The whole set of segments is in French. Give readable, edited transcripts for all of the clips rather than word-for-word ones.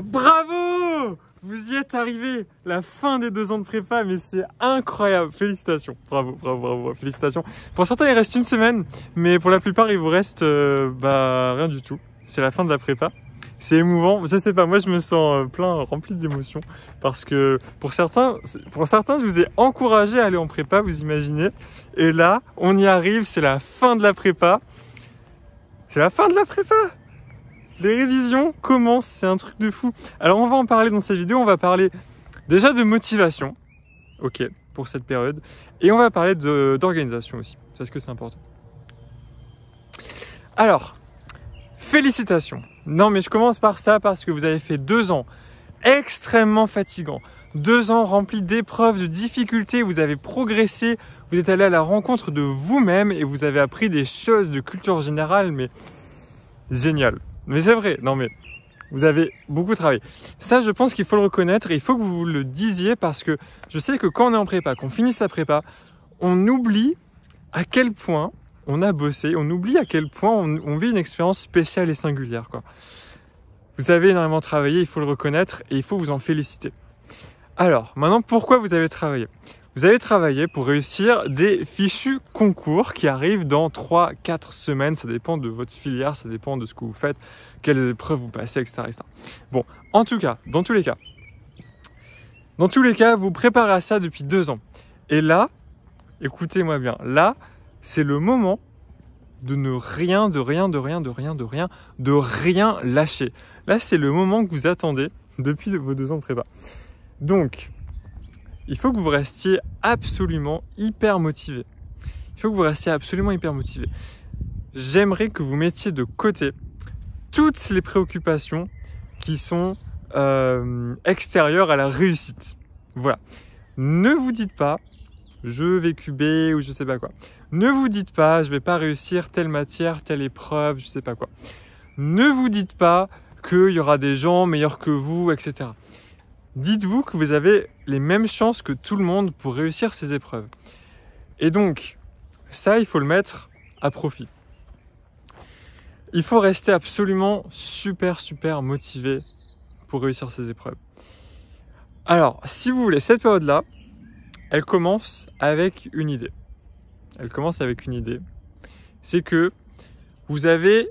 Bravo! Vous y êtes arrivé! La fin des 2 ans de prépa, mais c'est incroyable! Félicitations! Bravo, bravo, bravo, félicitations! Pour certains, il reste 1 semaine, mais pour la plupart, il vous reste rien du tout. C'est la fin de la prépa. C'est émouvant. Je sais pas, moi je me sens rempli d'émotions parce que pour certains, je vous ai encouragé à aller en prépa, vous imaginez. Et là, on y arrive, c'est la fin de la prépa. C'est la fin de la prépa! Les révisions commencent, c'est un truc de fou. Alors on va en parler dans cette vidéo, on va parler déjà de motivation, ok, pour cette période. Et on va parler d'organisation aussi, parce que c'est important. Alors, félicitations. Non mais je commence par ça parce que vous avez fait 2 ans extrêmement fatigants. 2 ans remplis d'épreuves, de difficultés, vous avez progressé, vous êtes allé à la rencontre de vous-même et vous avez appris des choses de culture générale, mais génial. Mais c'est vrai, non mais vous avez beaucoup travaillé. Ça, je pense qu'il faut le reconnaître et il faut que vous le disiez parce que je sais que quand on est en prépa, qu'on finit sa prépa, on oublie à quel point on a bossé, on oublie à quel point on vit une expérience spéciale et singulière, quoi. Vous avez énormément travaillé, il faut le reconnaître et il faut vous en féliciter. Alors, maintenant, pourquoi vous avez travaillé ? Vous avez travaillé pour réussir des fichus concours qui arrivent dans 3-4 semaines. Ça dépend de votre filière, ça dépend de ce que vous faites, quelles épreuves vous passez, etc., etc. Bon, en tout cas, dans tous les cas, vous préparez à ça depuis 2 ans. Et là, écoutez-moi bien, là, c'est le moment de ne rien lâcher. Là, c'est le moment que vous attendez depuis vos 2 ans de prépa. Donc, il faut que vous restiez absolument hyper motivé. J'aimerais que vous mettiez de côté toutes les préoccupations qui sont extérieures à la réussite. Voilà. Ne vous dites pas je vais cuber ou je sais pas quoi. Ne vous dites pas je vais pas réussir telle matière, telle épreuve, je sais pas quoi. Ne vous dites pas qu'il y aura des gens meilleurs que vous, etc. Dites-vous que vous avez les mêmes chances que tout le monde pour réussir ces épreuves. Et donc, ça, il faut le mettre à profit. Il faut rester absolument super motivé pour réussir ces épreuves. Alors, si vous voulez, cette période-là, elle commence avec une idée. C'est que vous avez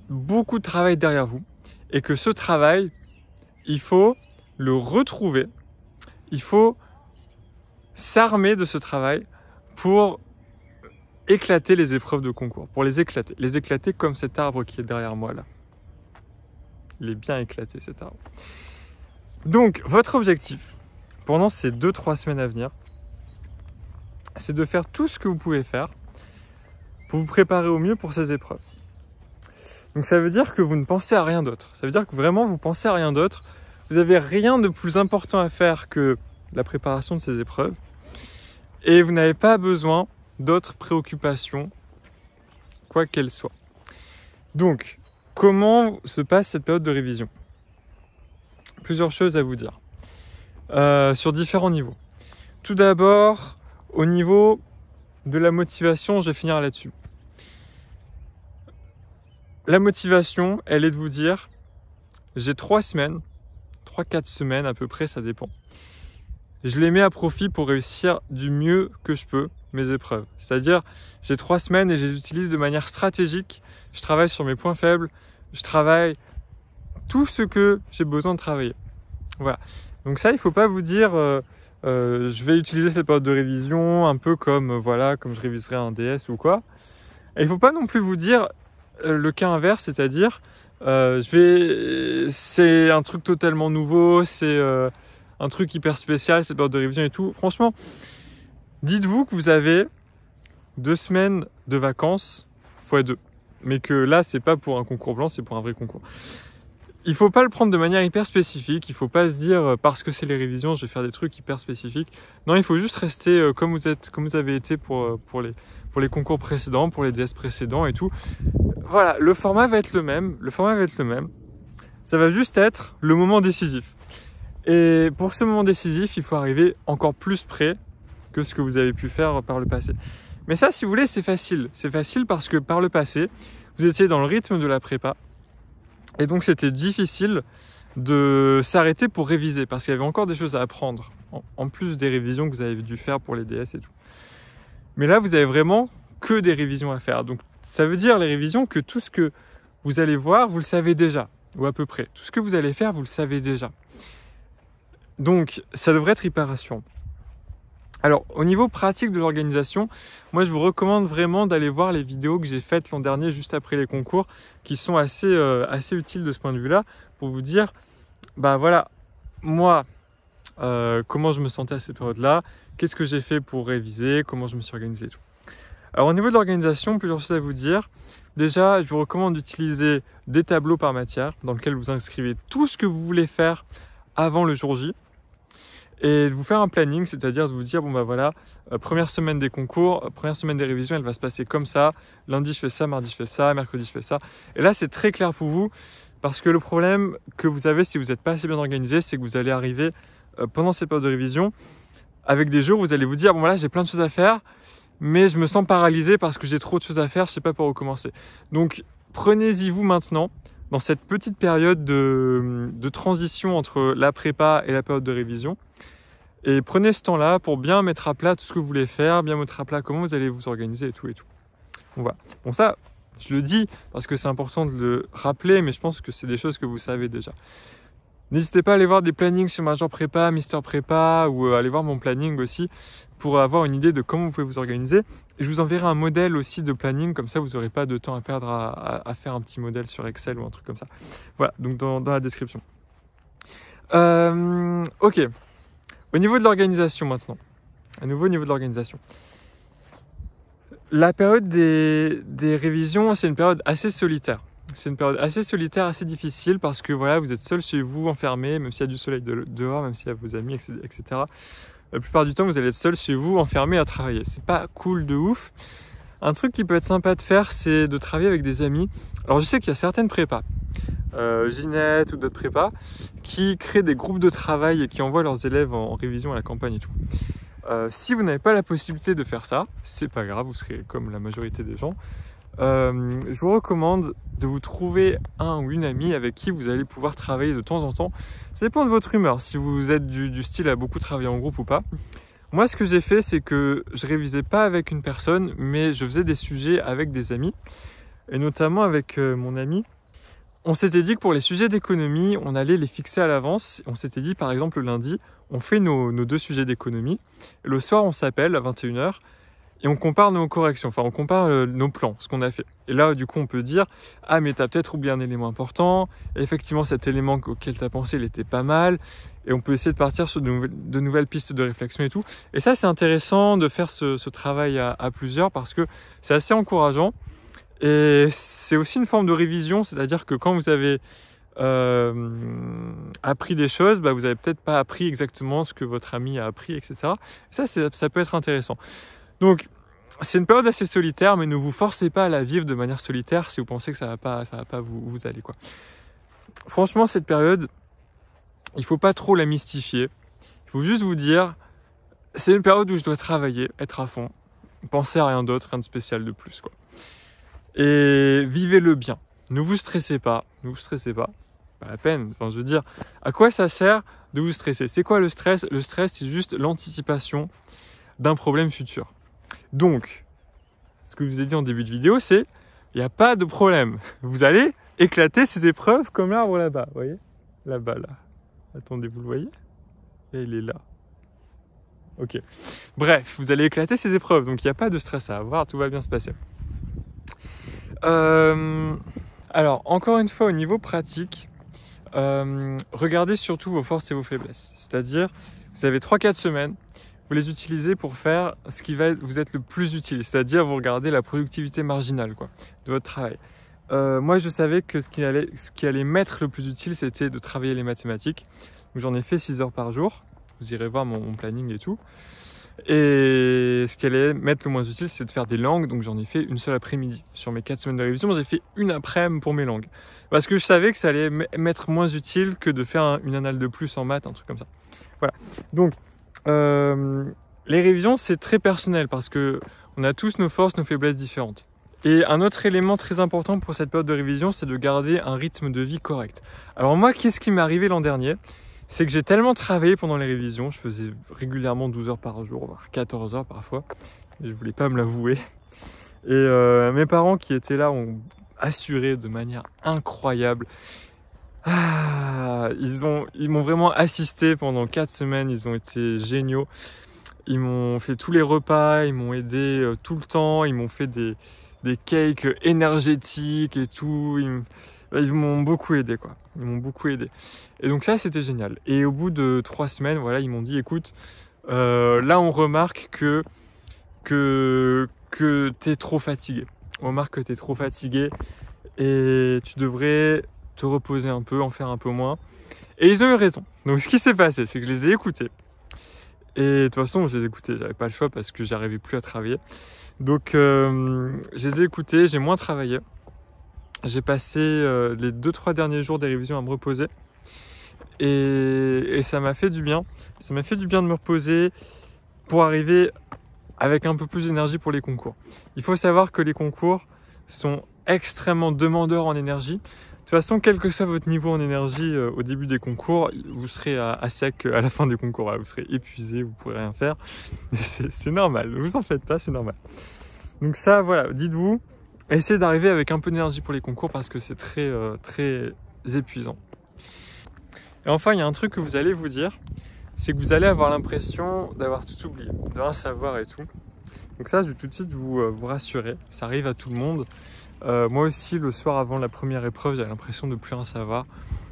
beaucoup de travail derrière vous et que ce travail, il faut le retrouver, il faut s'armer de ce travail pour éclater les épreuves de concours, pour les éclater comme cet arbre qui est derrière moi là. Il est bien éclaté cet arbre. Donc votre objectif pendant ces 2-3 semaines à venir, c'est de faire tout ce que vous pouvez faire pour vous préparer au mieux pour ces épreuves. Donc ça veut dire que vous ne pensez à rien d'autre. Ça veut dire que vraiment vous pensez à rien d'autre. Vous n'avez rien de plus important à faire que la préparation de ces épreuves. Et vous n'avez pas besoin d'autres préoccupations, quoi qu'elles soient. Donc, comment se passe cette période de révision ? Plusieurs choses à vous dire. Sur différents niveaux. Tout d'abord, au niveau de la motivation, je vais finir là-dessus. La motivation, elle est de vous dire, j'ai 3-4 semaines à peu près, ça dépend. Je les mets à profit pour réussir du mieux que je peux mes épreuves. C'est-à-dire, j'ai 3 semaines et je les utilise de manière stratégique. Je travaille sur mes points faibles, je travaille tout ce que j'ai besoin de travailler. Voilà. Donc ça, il ne faut pas vous dire je vais utiliser cette période de révision un peu comme comme je réviserais un DS ou quoi. Et il ne faut pas non plus vous dire le cas inverse, c'est-à-dire c'est un truc totalement nouveau, c'est un truc hyper spécial, cette période de révision et tout. Franchement, dites-vous que vous avez 2 semaines de vacances x 2. Mais que là, c'est pas pour un concours blanc, c'est pour un vrai concours. Il faut pas le prendre de manière hyper spécifique. Il faut pas se dire parce que c'est les révisions, je vais faire des trucs hyper spécifiques. Non, il faut juste rester comme vous avez été pour les concours précédents, pour les DS précédents et tout. Voilà, le format va être le même. Ça va juste être le moment décisif. Et pour ce moment décisif, il faut arriver encore plus près que ce que vous avez pu faire par le passé. Mais ça, si vous voulez, c'est facile. C'est facile parce que par le passé, vous étiez dans le rythme de la prépa. Et donc, c'était difficile de s'arrêter pour réviser parce qu'il y avait encore des choses à apprendre, en plus des révisions que vous avez dû faire pour les DS et tout. Mais là, vous avez vraiment que des révisions à faire. Donc, ça veut dire, les révisions, que tout ce que vous allez voir, vous le savez déjà, ou à peu près. Tout ce que vous allez faire, vous le savez déjà. Donc, ça devrait être hyper rassurant. Alors, au niveau pratique de l'organisation, moi, je vous recommande vraiment d'aller voir les vidéos que j'ai faites l'an dernier, juste après les concours, qui sont assez utiles de ce point de vue-là, pour vous dire, bah voilà, moi, comment je me sentais à cette période-là, qu'est-ce que j'ai fait pour réviser, comment je me suis organisé et tout. Alors au niveau de l'organisation, plusieurs choses à vous dire. Déjà, je vous recommande d'utiliser des tableaux par matière dans lesquels vous inscrivez tout ce que vous voulez faire avant le jour J et de vous faire un planning, c'est-à-dire de vous dire, bon bah voilà, première semaine des concours, première semaine des révisions, elle va se passer comme ça, lundi je fais ça, mardi je fais ça, mercredi je fais ça. Et là, c'est très clair pour vous parce que le problème que vous avez si vous n'êtes pas assez bien organisé, c'est que vous allez arriver pendant ces périodes de révision avec des jours où vous allez vous dire, bon voilà, j'ai plein de choses à faire, mais je me sens paralysé parce que j'ai trop de choses à faire, je ne sais pas par où commencer. Donc prenez-y vous maintenant, dans cette petite période de transition entre la prépa et la période de révision, et prenez ce temps-là pour bien mettre à plat tout ce que vous voulez faire, bien mettre à plat comment vous allez vous organiser et tout et tout. Bon, voilà. Bon ça, je le dis parce que c'est important de le rappeler, mais je pense que c'est des choses que vous savez déjà. N'hésitez pas à aller voir des plannings sur Major Prépa, Mister Prépa ou aller voir mon planning aussi pour avoir une idée de comment vous pouvez vous organiser. Et je vous enverrai un modèle aussi de planning, comme ça vous n'aurez pas de temps à perdre à faire un petit modèle sur Excel ou un truc comme ça. Voilà, donc dans la description. Ok, au niveau de l'organisation maintenant. À nouveau au niveau de l'organisation. La période des révisions, c'est une période assez solitaire. C'est une période assez solitaire, assez difficile parce que voilà, vous êtes seul chez vous, enfermé, même s'il y a du soleil dehors, même s'il y a vos amis, etc. La plupart du temps, vous allez être seul chez vous, enfermé à travailler. C'est pas cool de ouf. Un truc qui peut être sympa de faire, c'est de travailler avec des amis. Alors je sais qu'il y a certaines prépas, Ginette ou d'autres prépas, qui créent des groupes de travail et qui envoient leurs élèves en révision à la campagne et tout. Si vous n'avez pas la possibilité de faire ça, c'est pas grave, vous serez comme la majorité des gens. Je vous recommande de vous trouver un ou une amie avec qui vous allez pouvoir travailler de temps en temps. Ça dépend de votre humeur, si vous êtes du style à beaucoup travailler en groupe ou pas. Moi, ce que j'ai fait, c'est que je révisais pas avec une personne, mais je faisais des sujets avec des amis, et notamment avec mon ami. On s'était dit que pour les sujets d'économie, on allait les fixer à l'avance. On s'était dit, par exemple, le lundi, on fait nos 2 sujets d'économie. Le soir, on s'appelle à 21 h. Et on compare nos corrections, enfin on compare nos plans, ce qu'on a fait. Et là, du coup, on peut dire « Ah, mais t'as peut-être oublié un élément important. Et effectivement, cet élément auquel t'as pensé, il était pas mal. » Et on peut essayer de partir sur de nouvelles pistes de réflexion et tout. Et ça, c'est intéressant de faire ce travail à plusieurs parce que c'est assez encourageant. Et c'est aussi une forme de révision, c'est-à-dire que quand vous avez appris des choses, bah, vous n'avez peut-être pas appris exactement ce que votre ami a appris, etc. Et ça peut être intéressant. Donc, c'est une période assez solitaire, mais ne vous forcez pas à la vivre de manière solitaire si vous pensez que ça va pas vous aller, quoi. Franchement, cette période, il faut pas trop la mystifier. Il faut juste vous dire, c'est une période où je dois travailler, être à fond, penser à rien d'autre, rien de spécial de plus, quoi. Et vivez-le bien. Ne vous stressez pas, pas la peine. Enfin, je veux dire, à quoi ça sert de vous stresser? C'est quoi le stress? Le stress, c'est juste l'anticipation d'un problème futur. Donc, ce que je vous ai dit en début de vidéo, c'est il n'y a pas de problème. Vous allez éclater ces épreuves comme l'arbre là-bas. Vous voyez? Là-bas, là. Attendez, vous le voyez? Et il est là. Ok. Bref, vous allez éclater ces épreuves. Donc, il n'y a pas de stress à avoir. Tout va bien se passer. Alors, encore une fois, au niveau pratique, regardez surtout vos forces et vos faiblesses. C'est-à-dire, vous avez 3-4 semaines. Vous les utilisez pour faire ce qui va vous être le plus utile, c'est-à-dire vous regardez la productivité marginale, quoi, de votre travail. Moi, je savais que ce qui allait m'être le plus utile, c'était de travailler les mathématiques. Donc, j'en ai fait 6 heures par jour. Vous irez voir mon planning et tout. Et ce qui allait m'être le moins utile, c'est de faire des langues. Donc, j'en ai fait une seule après-midi. Sur mes 4 semaines de révision, j'ai fait une après-midi pour mes langues. Parce que je savais que ça allait m'être moins utile que de faire une annale de plus en maths, un truc comme ça. Voilà. Donc, les révisions, c'est très personnel parce que on a tous nos forces, nos faiblesses différentes. Et un autre élément très important pour cette période de révision, c'est de garder un rythme de vie correct. Alors moi, qu'est-ce qui m'est arrivé l'an dernier? C'est que j'ai tellement travaillé pendant les révisions, je faisais régulièrement 12 heures par jour, voire 14 heures parfois, et je voulais pas me l'avouer. Et mes parents qui étaient là ont assuré de manière incroyable. Ils m'ont vraiment assisté pendant 4 semaines, ils ont été géniaux. Ils m'ont fait tous les repas, ils m'ont aidé tout le temps, ils m'ont fait des cakes énergétiques et tout. Ils m'ont beaucoup aidé, quoi. Ils m'ont beaucoup aidé. Et donc ça, c'était génial. Et au bout de 3 semaines, voilà, ils m'ont dit, écoute, là, on remarque que t'es trop fatigué. On remarque que t'es trop fatigué et tu devrais te reposer un peu, en faire un peu moins. Et ils ont eu raison. Donc ce qui s'est passé, c'est que je les ai écoutés. Et de toute façon, je les ai écoutés, j'avais pas le choix parce que j'arrivais plus à travailler. Donc je les ai écoutés, j'ai moins travaillé. J'ai passé les 2-3 derniers jours des révisions à me reposer. Et ça m'a fait du bien. Ça m'a fait du bien de me reposer pour arriver avec un peu plus d'énergie pour les concours. Il faut savoir que les concours sont extrêmement demandeurs en énergie. De toute façon, quel que soit votre niveau en énergie au début des concours, vous serez à sec à la fin des concours. Voilà, vous serez épuisé, vous ne pourrez rien faire. C'est normal, ne vous en faites pas, c'est normal. Donc ça, voilà, dites-vous, essayez d'arriver avec un peu d'énergie pour les concours parce que c'est très, très épuisant. Et enfin, il y a un truc que vous allez vous dire, c'est que vous allez avoir l'impression d'avoir tout oublié, de rien savoir et tout. Donc ça, je vais tout de suite vous rassurer, ça arrive à tout le monde. Moi aussi, le soir avant la première épreuve, j'avais l'impression de ne plus rien savoir.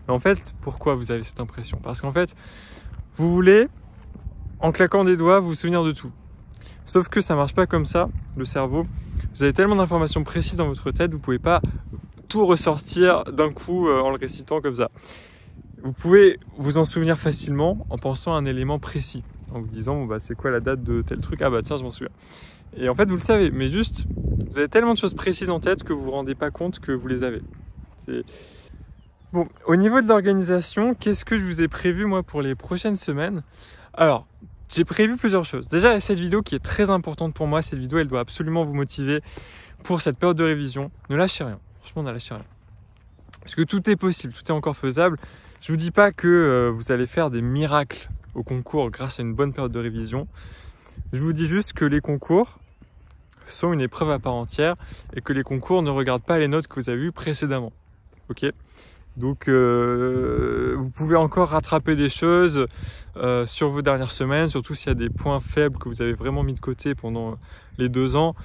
Mais en fait, pourquoi vous avez cette impression? Parce qu'en fait, vous voulez, en claquant des doigts, vous souvenir de tout. Sauf que ça ne marche pas comme ça, le cerveau. Vous avez tellement d'informations précises dans votre tête, vous ne pouvez pas tout ressortir d'un coup en le récitant comme ça. Vous pouvez vous en souvenir facilement en pensant à un élément précis. En vous disant, bon, bah, c'est quoi la date de tel truc? Ah bah tiens, je m'en souviens. Et en fait, vous le savez, mais juste, vous avez tellement de choses précises en tête que vous ne vous rendez pas compte que vous les avez. Bon, au niveau de l'organisation, qu'est-ce que je vous ai prévu, moi, pour les prochaines semaines? Alors, j'ai prévu plusieurs choses. Déjà, cette vidéo qui est très importante pour moi, cette vidéo, elle doit absolument vous motiver pour cette période de révision. Ne lâchez rien. Franchement, ne lâchez rien. Parce que tout est possible, tout est encore faisable. Je ne vous dis pas que vous allez faire des miracles au concours grâce à une bonne période de révision. Je vous dis juste que les concours sont une épreuve à part entière et que les concours ne regardent pas les notes que vous avez eues précédemment. Ok? Donc vous pouvez encore rattraper des choses sur vos dernières semaines, surtout s'il y a des points faibles que vous avez vraiment mis de côté pendant les 2 ans.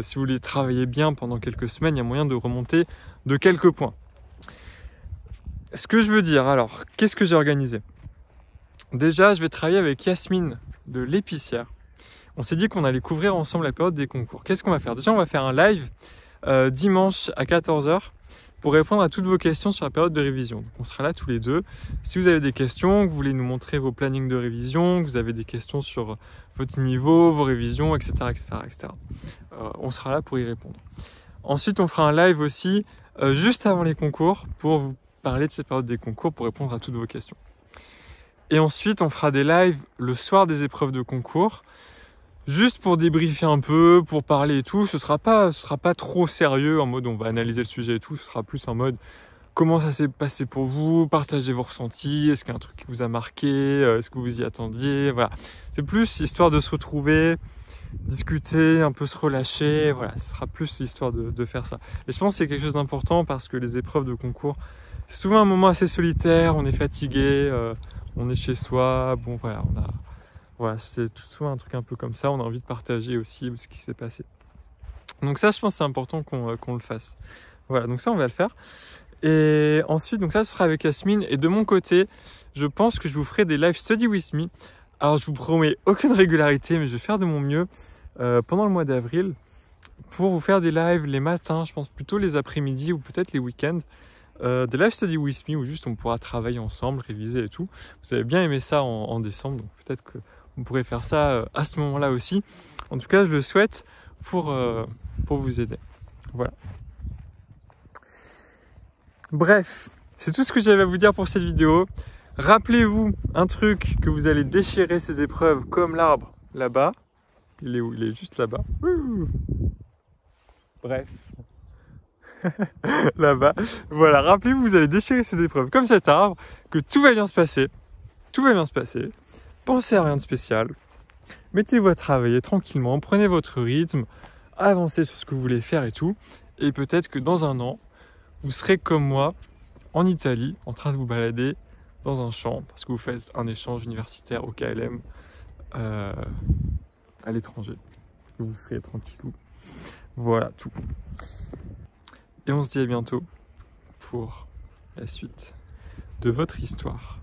Si vous les travaillez bien pendant quelques semaines, il y a moyen de remonter de quelques points. Ce que je veux dire, alors, qu'est-ce que j'ai organisé? Déjà, je vais travailler avec Yasmine de l'épicière. On s'est dit qu'on allait couvrir ensemble la période des concours. Qu'est-ce qu'on va faire? Déjà, on va faire un live dimanche à 14 h pour répondre à toutes vos questions sur la période de révision. Donc, on sera là tous les deux. Si vous avez des questions, que vous voulez nous montrer vos plannings de révision, que vous avez des questions sur votre niveau, vos révisions, etc. On sera là pour y répondre. Ensuite, on fera un live aussi juste avant les concours pour vous parler de cette période des concours, pour répondre à toutes vos questions. Et ensuite, on fera des lives le soir des épreuves de concours, juste pour débriefer un peu, pour parler et tout. Ce sera pas trop sérieux, en mode on va analyser le sujet et tout. Ce sera plus en mode comment ça s'est passé pour vous, partagez vos ressentis, est-ce qu'il y a un truc qui vous a marqué, est-ce que vous y attendiez, voilà. C'est plus histoire de se retrouver, discuter, un peu se relâcher, voilà. Ce sera plus l'histoire de faire ça. Et je pense que c'est quelque chose d'important parce que les épreuves de concours, c'est souvent un moment assez solitaire, on est fatigué, on est chez soi, bon voilà, c'est souvent un truc un peu comme ça, on a envie de partager aussi ce qui s'est passé. Donc ça, je pense que c'est important qu'on le fasse. Voilà, donc ça, on va le faire. Et ensuite, donc ça, ce sera avec Yasmine. Et de mon côté, je pense que je vous ferai des live study with me. Alors, je vous promets aucune régularité, mais je vais faire de mon mieux pendant le mois d'avril pour vous faire des lives les matins, je pense plutôt les après-midi ou peut-être les week-ends. Des live study with me où juste on pourra travailler ensemble, réviser et tout. Vous avez bien aimé ça en décembre, donc peut-être qu'on pourrait faire ça à ce moment-là aussi. En tout cas, je le souhaite pour vous aider. Voilà. Bref, c'est tout ce que j'avais à vous dire pour cette vidéo. Rappelez-vous un truc que vous allez déchirer ces épreuves comme l'arbre là-bas. Il est où? Il est juste là-bas. Bref. Là-bas. Voilà, rappelez-vous, vous allez déchirer ces épreuves comme cet arbre, que tout va bien se passer. Tout va bien se passer. Pensez à rien de spécial. Mettez-vous à travailler tranquillement, prenez votre rythme, avancez sur ce que vous voulez faire et tout. Et peut-être que dans un an, vous serez comme moi en Italie, en train de vous balader dans un champ, parce que vous faites un échange universitaire au KLM à l'étranger. Et vous serez tranquillou. Voilà tout. Et on se dit à bientôt pour la suite de votre histoire.